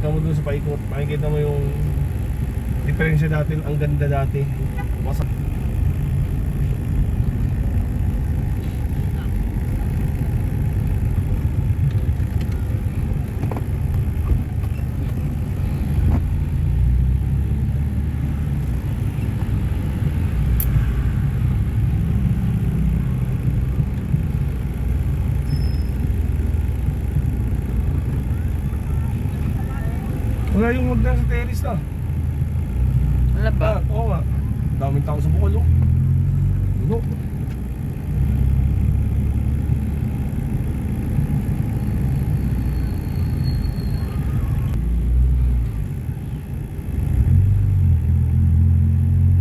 makikita mo dun sa paikot, makikita mo yung diferensya dati, ang ganda dati. Wasak. Wala yung magdan sa terrace na. Wala ba? Oo nga. Daming tao sa Bukol, oh. Ano?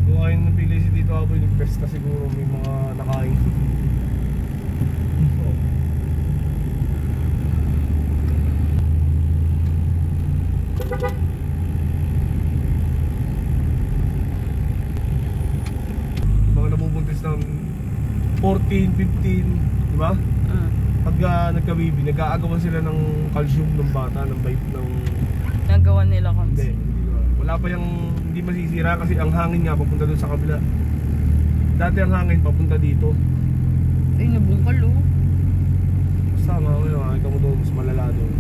Kung ayun napili si Tito Aboy, nag-festa siguro, may mga nakain. Mga nabubuntis ng 14, 15, di ba? Pag nagka-baby, nag-aagawan sila ng calcium ng bata, ng bite ng... Nagawa nila Hindi, konsi. wala pa yung hindi masisira kasi ang hangin nga papunta doon sa kabila. Dati ang hangin papunta dito. Ay, nabungkal oh. Basta mamaya makikita mo doon, mas malala doon.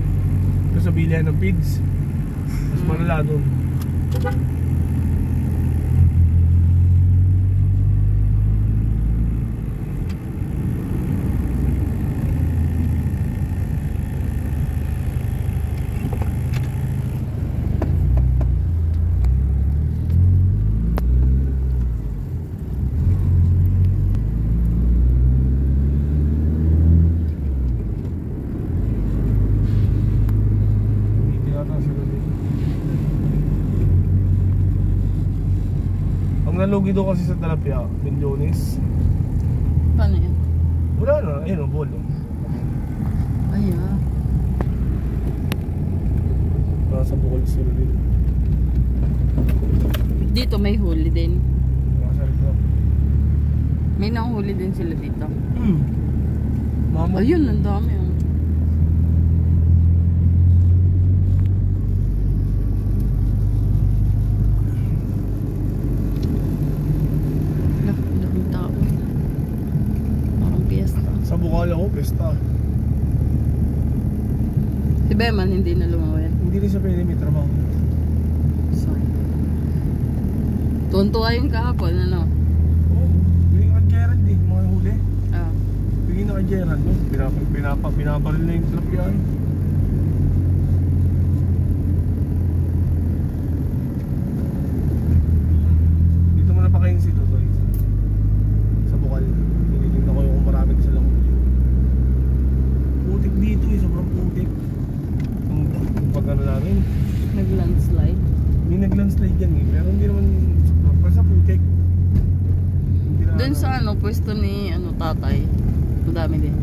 Ito sa bilihan ng pigs, mas malala doon. Nalugi doon kasi sa Talapia, Milyones. Paano yun? Wala na, ayun o, ball. Ay ah. Nasa Bukol sila din. Dito may huli din. Nasa Rizal. May nanghuli din sila dito. Mama. Ayun, ang dami oh. Sa Bukal ako, pesta. Si Beman hindi na lumawin. Hindi rin siya pwede may trabaho. So, tuntua yun kahapon, ano? Oo, bigyan ka Gerald eh, mga huli. Ah. Bigyan na ka Gerald, no? Pinaparil na yung Talapia eh. Dito mo na pa kayo si Totoy. Sa Bukal. Tinitingnan ko yung marami na silang huli. Putik dito eh, sobrang putik. Yung pag-ano namin. Nag-landslide. May nag-landslide yan eh, pero hindi naman basta putik. Doon sa ano, pwesto ni ano tatay. Madami din.